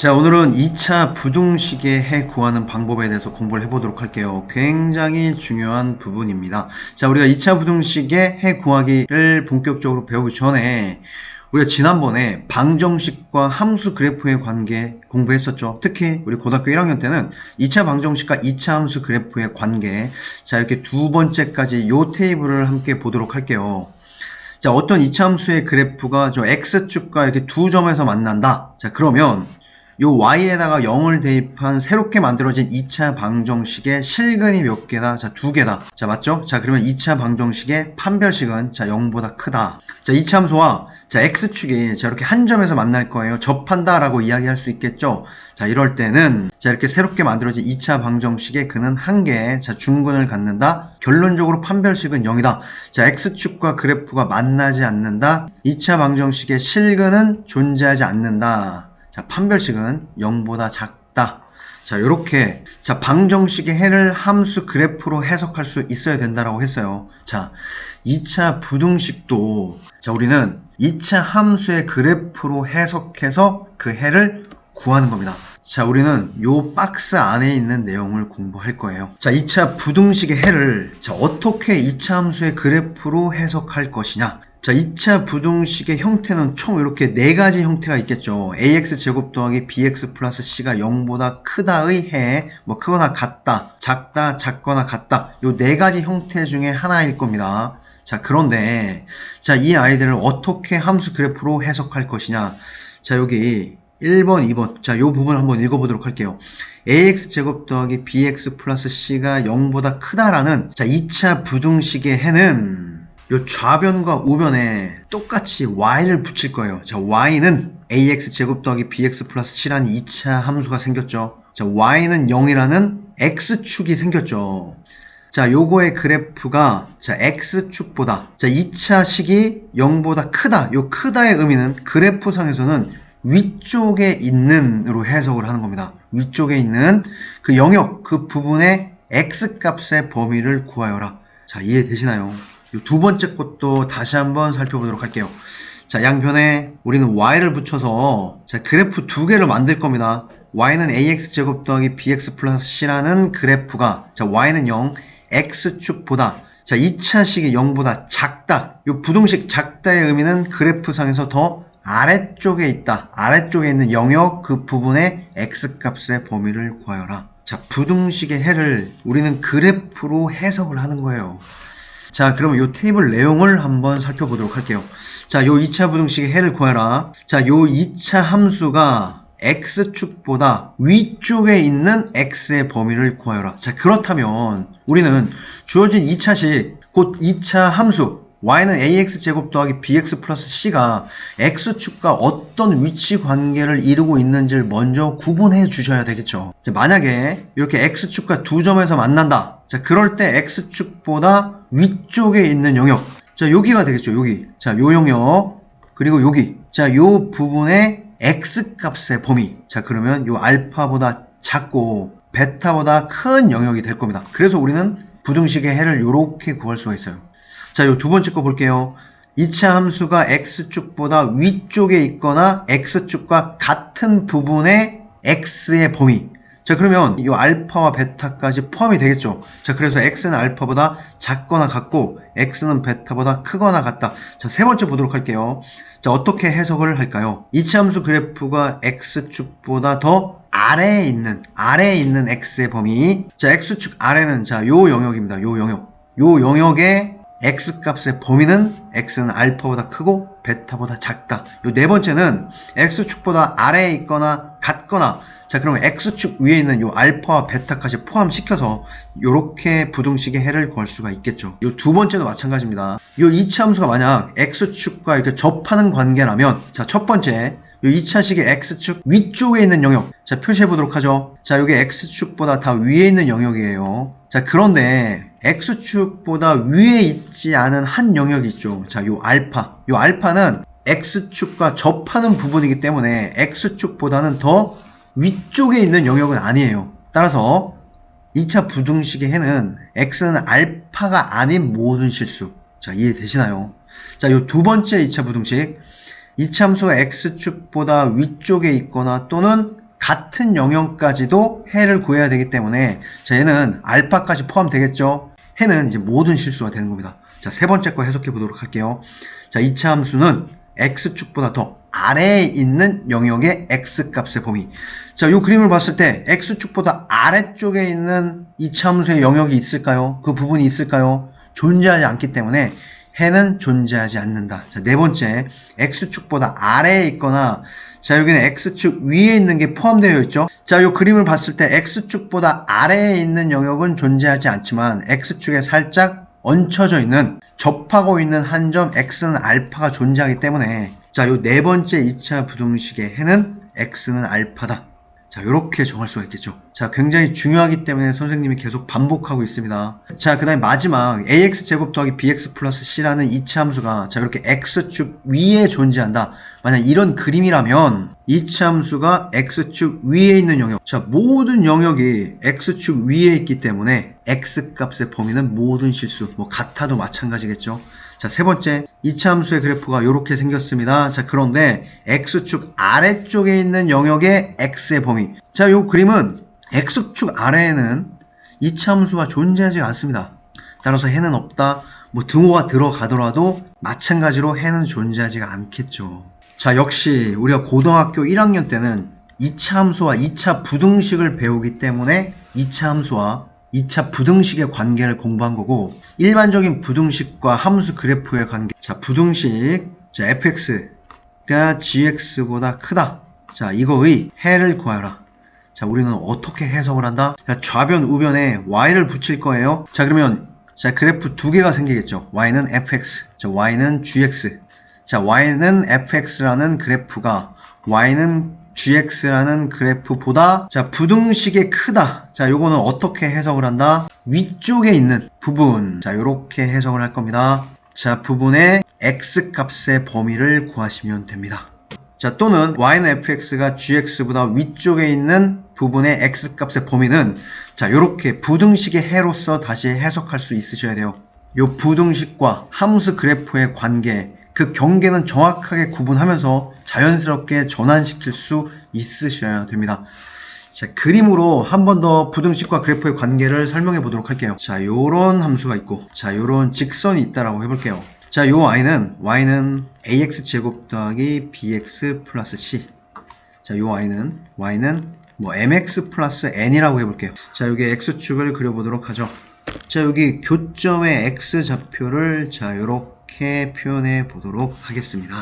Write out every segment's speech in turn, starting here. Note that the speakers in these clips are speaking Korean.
자, 오늘은 2차 부등식의 해 구하는 방법에 대해서 공부를 해보도록 할게요. 굉장히 중요한 부분입니다. 자, 우리가 2차 부등식의 해 구하기를 본격적으로 배우기 전에 우리가 지난번에 방정식과 함수 그래프의 관계 공부했었죠. 특히 우리 고등학교 1학년 때는 2차 방정식과 2차 함수 그래프의 관계, 자, 이렇게 두 번째까지 요 테이블을 함께 보도록 할게요. 자, 어떤 2차 함수의 그래프가 저 x축과 이렇게 두 점에서 만난다. 자, 그러면 요 y에다가 0을 대입한 새롭게 만들어진 2차 방정식의 실근이 몇 개다? 자, 두 개다. 자, 맞죠? 자, 그러면 2차 방정식의 판별식은 자, 0보다 크다. 자, 2차 함수와 자, x축이 자, 이렇게 한 점에서 만날 거예요. 접한다 라고 이야기할 수 있겠죠? 자, 이럴 때는 자, 이렇게 새롭게 만들어진 2차 방정식의 근은 한 개, 자, 중근을 갖는다. 결론적으로 판별식은 0이다. 자, x축과 그래프가 만나지 않는다. 2차 방정식의 실근은 존재하지 않는다. 자, 판별식은 0보다 작다. 자, 요렇게 자, 방정식의 해를 함수 그래프로 해석할 수 있어야 된다라고 했어요. 자, 2차 부등식도 자, 우리는 2차 함수의 그래프로 해석해서 그 해를 구하는 겁니다. 자, 우리는 요 박스 안에 있는 내용을 공부할 거예요. 자, 2차 부등식의 해를 자, 어떻게 2차 함수의 그래프로 해석할 것이냐. 자, 2차 부등식의 형태는 총 이렇게 네 가지 형태가 있겠죠. ax 제곱 더하기 bx 플러스 c가 0보다 크다의 해, 뭐 크거나 같다, 작다, 작거나 같다. 요 네 가지 형태 중에 하나일 겁니다. 자, 그런데 자, 이 아이들을 어떻게 함수 그래프로 해석할 것이냐. 자, 여기 1번, 2번. 자, 요 부분 한번 읽어보도록 할게요. ax 제곱 더하기 bx 플러스 c가 0보다 크다라는 자, 2차 부등식의 해는 요 좌변과 우변에 똑같이 y를 붙일 거예요. 자, y는 ax제곱 더하기 bx 플러스 c라는 2차 함수가 생겼죠. 자, y는 0이라는 x축이 생겼죠. 자, 요거의 그래프가 자, x축보다 자, 2차 식이 0보다 크다. 요 크다의 의미는 그래프상에서는 위쪽에 있는으로 해석을 하는 겁니다. 위쪽에 있는 그 영역, 그 부분의 x값의 범위를 구하여라. 자, 이해되시나요? 두 번째 것도 다시 한번 살펴보도록 할게요. 자, 양변에 우리는 y를 붙여서 자, 그래프 두 개를 만들 겁니다. y는 ax제곱 더하기 bx 플러스 c라는 그래프가 자, y는 0, x축보다 자, 2차식이 0보다 작다. 이 부등식 작다의 의미는 그래프상에서 더 아래쪽에 있다. 아래쪽에 있는 영역 그 부분의 x값의 범위를 구하여라. 자, 부등식의 해를 우리는 그래프로 해석을 하는 거예요. 자, 그러면 요 테이블 내용을 한번 살펴보도록 할게요. 자, 요 2차 부등식의 해를 구해라. 자, 요 2차 함수가 x축보다 위쪽에 있는 x의 범위를 구하여라. 자, 그렇다면 우리는 주어진 2차식, 곧 2차 함수 y는 ax제곱 더하기 bx 플러스 c가 x축과 어떤 위치 관계를 이루고 있는지를 먼저 구분해 주셔야 되겠죠. 자, 만약에 이렇게 x축과 두 점에서 만난다. 자, 그럴 때 x축보다 위쪽에 있는 영역. 자, 여기가 되겠죠. 여기. 자, 요 영역. 그리고 여기. 자, 요 부분의 x값의 범위. 자, 그러면 요 알파보다 작고 베타보다 큰 영역이 될 겁니다. 그래서 우리는 부등식의 해를 이렇게 구할 수가 있어요. 자, 요 두 번째 거 볼게요. 2차 함수가 x축보다 위쪽에 있거나 x축과 같은 부분의 x의 범위. 자, 그러면 이 알파와 베타까지 포함이 되겠죠. 자, 그래서 x는 알파보다 작거나 같고 x는 베타보다 크거나 같다. 자, 세 번째 보도록 할게요. 자, 어떻게 해석을 할까요? 2차 함수 그래프가 x축보다 더 아래에 있는 x의 범위. 자, x축 아래는 자, 요 영역입니다. 요 영역. 요 영역의 x값의 범위는 x는 알파보다 크고 베타보다 작다. 요 네 번째는 x축보다 아래에 있거나 같거나 자, 그러면 x축 위에 있는 요 알파와 베타까지 포함시켜서 요렇게 부등식의 해를 구할 수가 있겠죠. 요 두 번째도 마찬가지입니다. 요 2차 함수가 만약 x축과 이렇게 접하는 관계라면 자, 첫 번째 요 2차식의 x축 위쪽에 있는 영역 자, 표시해 보도록 하죠. 자, 요게 x축보다 다 위에 있는 영역이에요. 자, 그런데 x축보다 위에 있지 않은 한 영역이 있죠. 자, 요 알파. 요 알파는 x축과 접하는 부분이기 때문에 x축보다는 더 위쪽에 있는 영역은 아니에요. 따라서 2차 부등식의 해는 x는 알파가 아닌 모든 실수. 자, 이해되시나요? 자, 요 두 번째 2차 부등식. 2차 함수가 x축보다 위쪽에 있거나 또는 같은 영역까지도 해를 구해야 되기 때문에 자, 얘는 알파까지 포함되겠죠. 해는 이제 모든 실수가 되는 겁니다. 자, 세 번째 거 해석해 보도록 할게요. 자, 2차 함수는 x축보다 더 아래에 있는 영역의 x값의 범위. 자, 이 그림을 봤을 때 x축보다 아래쪽에 있는 2차 함수의 영역이 있을까요? 그 부분이 있을까요? 존재하지 않기 때문에 해는 존재하지 않는다. 자, 네 번째, x축보다 아래에 있거나 자, 여기는 x축 위에 있는 게 포함되어 있죠. 자, 이 그림을 봤을 때 x축보다 아래에 있는 영역은 존재하지 않지만 x축에 살짝 얹혀져 있는 접하고 있는 한 점 x는 알파가 존재하기 때문에 자, 요 네 번째 2차 부등식의 해는 x는 알파다. 자, 요렇게 정할 수가 있겠죠. 자, 굉장히 중요하기 때문에 선생님이 계속 반복하고 있습니다. 자, 그 다음에 마지막 ax제곱 더하기 bx 플러스 c라는 2차 함수가 자, 그렇게 x축 위에 존재한다. 만약 이런 그림이라면 2차 함수가 x축 위에 있는 영역. 자, 모든 영역이 x축 위에 있기 때문에 x값의 범위는 모든 실수. 뭐 같아도 마찬가지겠죠. 자, 세 번째, 2차 함수의 그래프가 이렇게 생겼습니다. 자, 그런데 x축 아래쪽에 있는 영역의 x의 범위. 자, 이 그림은 x축 아래에는 2차 함수가 존재하지 않습니다. 따라서 해는 없다. 뭐 등호가 들어가더라도 마찬가지로 해는 존재하지가 않겠죠. 자, 역시 우리가 고등학교 1학년 때는 2차 함수와 2차 부등식을 배우기 때문에 2차 함수와 2차 부등식의 관계를 공부한 거고 일반적인 부등식과 함수 그래프의 관계. 자, 부등식. 자, fx가 gx보다 크다. 자, 이거의 해를 구하라. 자, 우리는 어떻게 해석을 한다? 자, 좌변, 우변에 y를 붙일 거예요. 자, 그러면 자, 그래프 두 개가 생기겠죠. y는 fx, 자, y는 gx. 자, y는 fx라는 그래프가 y는 gx라는 그래프보다 자, 부등식이 크다. 자, 요거는 어떻게 해석을 한다? 위쪽에 있는 부분. 자, 요렇게 해석을 할 겁니다. 자, 부분의 x값의 범위를 구하시면 됩니다. 자, 또는 y는 fx가 gx보다 위쪽에 있는 부분의 x값의 범위는 자, 요렇게 부등식의 해로서 다시 해석할 수 있으셔야 돼요. 요 부등식과 함수 그래프의 관계, 그 경계는 정확하게 구분하면서 자연스럽게 전환시킬 수 있으셔야 됩니다. 자, 그림으로 한 번 더 부등식과 그래프의 관계를 설명해 보도록 할게요. 자, 요런 함수가 있고, 자, 요런 직선이 있다라고 해볼게요. 자, 요 y는 ax제곱 더하기 bx 플러스 c. 자, 요 y는 뭐 mx 플러스 n이라고 해볼게요. 자, 여기 x축을 그려보도록 하죠. 자, 여기 교점의 x좌표를 자, 요렇게 표현해 보도록 하겠습니다.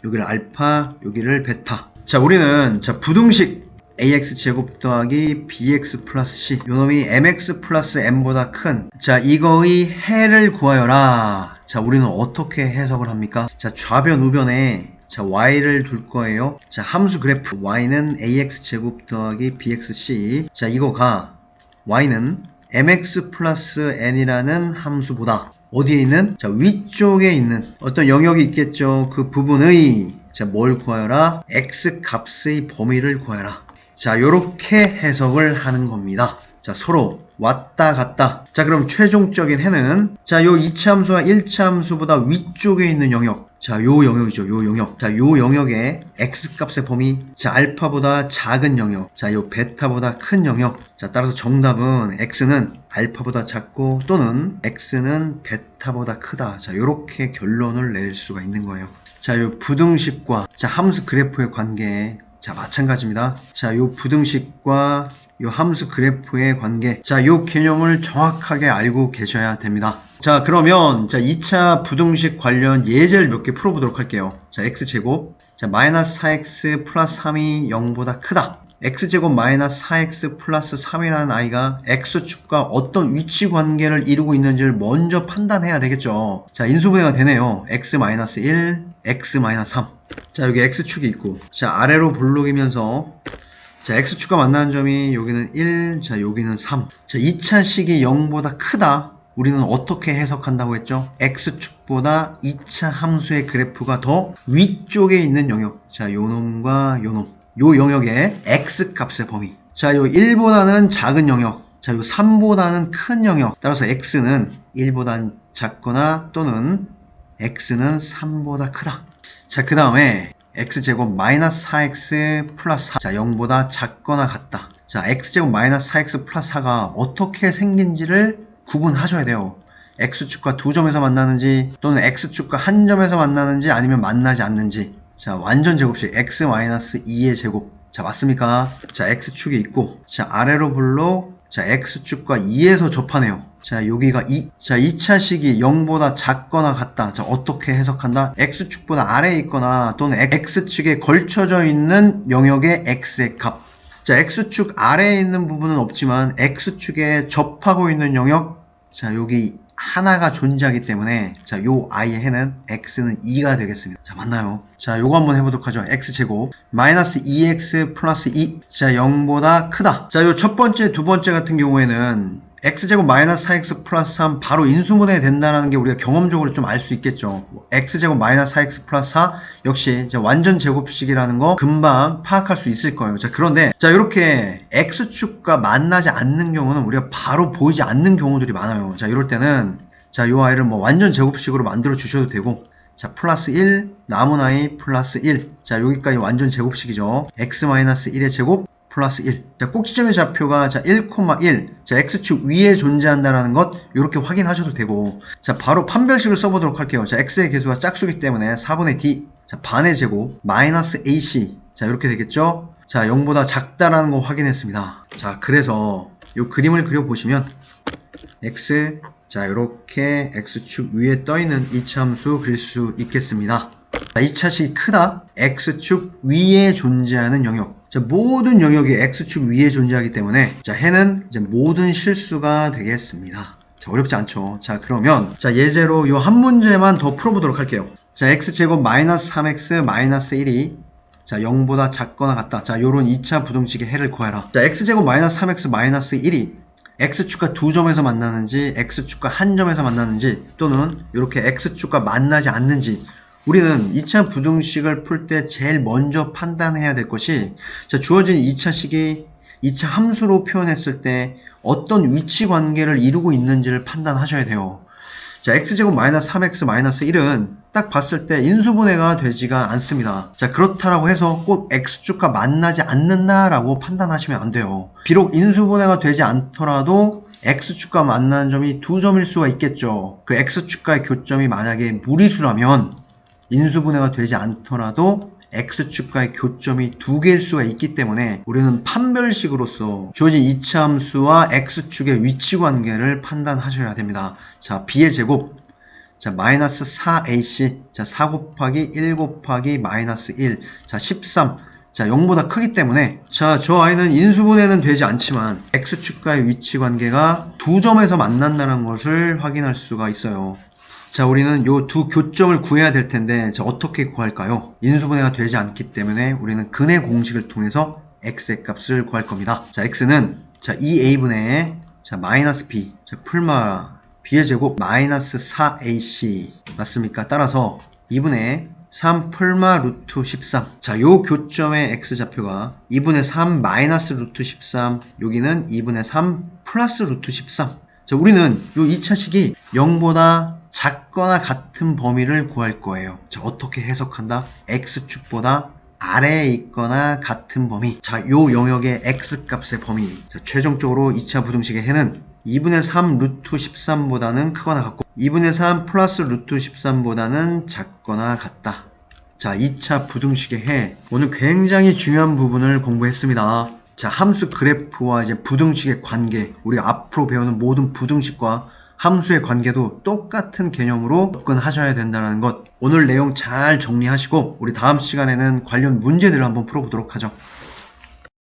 여기를 알파, 여기를 베타. 자, 우리는 자, 부등식 ax제곱 더하기 bx 플러스 c. 요놈이 mx 플러스 n보다 큰 자, 이거의 해를 구하여라. 자, 우리는 어떻게 해석을 합니까? 자, 좌변, 우변에 자, y를 둘 거예요. 자, 함수 그래프 y는 ax제곱 더하기 bxc. 자, 이거가 y는 mx 플러스 n이라는 함수보다 어디에 있는? 자, 위쪽에 있는 어떤 영역이 있겠죠. 그 부분의 자, 뭘 구하여라? x 값의 범위를 구하여라. 자, 요렇게 해석을 하는 겁니다. 자, 서로 왔다 갔다. 자, 그럼 최종적인 해는 자, 요 2차 함수와 1차 함수보다 위쪽에 있는 영역. 자, 요 영역이죠. 요 영역. 자, 요 영역의 x값의 범위. 자, 알파보다 작은 영역. 자, 요 베타보다 큰 영역. 자, 따라서 정답은 x는 알파보다 작고 또는 x는 베타보다 크다. 자, 요렇게 결론을 낼 수가 있는 거예요. 자, 요 부등식과 자, 함수 그래프의 관계. 자, 마찬가지입니다. 자, 요 부등식과 요 함수 그래프의 관계. 자, 요 개념을 정확하게 알고 계셔야 됩니다. 자, 그러면 자, 2차 부등식 관련 예제를 몇 개 풀어보도록 할게요. 자, x제곱. 자, 마이너스 4x 플러스 3이 0보다 크다. x제곱 마이너스 4x 플러스 3이라는 아이가 x축과 어떤 위치 관계를 이루고 있는지를 먼저 판단해야 되겠죠. 자, 인수분해가 되네요. x 마이너스 1, x 마이너스 3. 자, 여기 x축이 있고, 자, 아래로 볼록이면서, 자, x축과 만나는 점이 여기는 1, 자, 여기는 3. 자, 2차 식이 0보다 크다. 우리는 어떻게 해석한다고 했죠? x축보다 2차 함수의 그래프가 더 위쪽에 있는 영역. 자, 요놈과 요놈. 요 영역의 x값의 범위. 자, 요 1보다는 작은 영역. 자, 요 3보다는 큰 영역. 따라서 x는 1보다 작거나 또는 x는 3보다 크다. 자, 그 다음에 x제곱 마이너스 4x 플러스 4. 자, 0보다 작거나 같다. 자, x제곱 마이너스 4x 플러스 4가 어떻게 생긴지를 구분하셔야 돼요. x축과 두 점에서 만나는지 또는 x축과 한 점에서 만나는지 아니면 만나지 않는지. 자, 완전 제곱식 x 마이너스 2의 제곱. 자, 맞습니까? 자, x축이 있고, 자, 아래로 불러, 자, x축과 2에서 접하네요. 자, 여기가 2. 자, 2차식이 0보다 작거나 같다. 자, 어떻게 해석한다? x축보다 아래에 있거나 또는 x축에 걸쳐져 있는 영역의 x의 값. 자, x축 아래에 있는 부분은 없지만 x축에 접하고 있는 영역, 자, 여기 하나가 존재하기 때문에 자, 요 i의 해는 x는 2가 되겠습니다. 자, 맞나요? 자, 요거 한번 해보도록 하죠. x제곱 마이너스 2x 플러스 2. 자, 0보다 크다. 자, 요 첫 번째, 두 번째 같은 경우에는 x제곱 마이너스 4x 플러스 3 바로 인수분해 된다는 게 우리가 경험적으로 좀 알 수 있겠죠. x제곱 마이너스 4x 플러스 4 역시 이제 완전 제곱식이라는 거 금방 파악할 수 있을 거예요. 자, 그런데 자, 이렇게 x축과 만나지 않는 경우는 우리가 바로 보이지 않는 경우들이 많아요. 자, 이럴 때는 자, 요 아이를 뭐 완전 제곱식으로 만들어 주셔도 되고, 자, 플러스 1 남은 아이 플러스 1. 자, 여기까지 완전 제곱식이죠. x 마이너스 1의 제곱 플러스 1. 자, 꼭지점의 좌표가 자, 1,1. 자, x축 위에 존재한다는 것 이렇게 확인하셔도 되고, 자, 바로 판별식을 써보도록 할게요. 자, x의 개수가 짝수기 때문에 4분의 d. 자, 반의 제곱 마이너스 ac. 자, 이렇게 되겠죠? 자, 0보다 작다라는 거 확인했습니다. 자, 그래서 이 그림을 그려보시면 x, 자, 이렇게 x축 위에 떠있는 이차함수 그릴 수 있겠습니다. 자, 2차식이 크다. x축 위에 존재하는 영역. 자, 모든 영역이 x축 위에 존재하기 때문에 자, 해는 이제 모든 실수가 되겠습니다. 자, 어렵지 않죠. 자, 그러면 자, 예제로 요 한 문제만 더 풀어보도록 할게요. 자, x제곱 마이너스 3x 마이너스 1이 자, 0보다 작거나 같다. 자, 요런 2차 부등식의 해를 구해라. 자, x제곱 마이너스 3x 마이너스 1이 x축과 두 점에서 만나는지 x축과 한 점에서 만나는지 또는 이렇게 x축과 만나지 않는지, 우리는 2차 부등식을 풀 때 제일 먼저 판단해야 될 것이 자, 주어진 2차식이 2차 함수로 표현했을 때 어떤 위치 관계를 이루고 있는지를 판단하셔야 돼요. 자, x제곱 마이너스 3x 마이너스 1은 딱 봤을 때 인수분해가 되지가 않습니다. 자, 그렇다라고 해서 꼭 x축과 만나지 않는다라고 판단하시면 안 돼요. 비록 인수분해가 되지 않더라도 x축과 만나는 점이 두 점일 수가 있겠죠. 그 x축과의 교점이 만약에 무리수라면 인수분해가 되지 않더라도 x축과의 교점이 두 개일 수가 있기 때문에 우리는 판별식으로서 주어진 이차함수와 x축의 위치 관계를 판단하셔야 됩니다. 자, b의 제곱, 자, 마이너스 4ac, 자, 4 곱하기 1 곱하기 마이너스 1, 자, 13. 자, 0보다 크기 때문에 자, 저 아이는 인수분해는 되지 않지만 x축과의 위치 관계가 두 점에서 만난다는 것을 확인할 수가 있어요. 자, 우리는 요 두 교점을 구해야 될 텐데, 자, 어떻게 구할까요? 인수분해가 되지 않기 때문에 우리는 근의 공식을 통해서 x의 값을 구할 겁니다. 자, x는 자, 2a분의 자, 마이너스 b. 자, 풀마 b의 제곱 마이너스 4ac. 맞습니까? 따라서 2분의 3 풀마 루트 13. 자, 요 교점의 x좌표가 2분의 3 마이너스 루트 13. 여기는 2분의 3 플러스 루트 13. 자, 우리는 요 2차식이 0보다 작거나 같은 범위를 구할 거예요. 자, 어떻게 해석한다? x축보다 아래에 있거나 같은 범위. 자, 요 영역의 x값의 범위. 자, 최종적으로 2차 부등식의 해는 2분의 3 루트 13보다는 크거나 같고 2분의 3 플러스 루트 13보다는 작거나 같다. 자, 2차 부등식의 해. 오늘 굉장히 중요한 부분을 공부했습니다. 자, 함수 그래프와 이제 부등식의 관계. 우리가 앞으로 배우는 모든 부등식과 함수의 관계도 똑같은 개념으로 접근하셔야 된다는 것. 오늘 내용 잘 정리하시고 우리 다음 시간에는 관련 문제들을 한번 풀어보도록 하죠.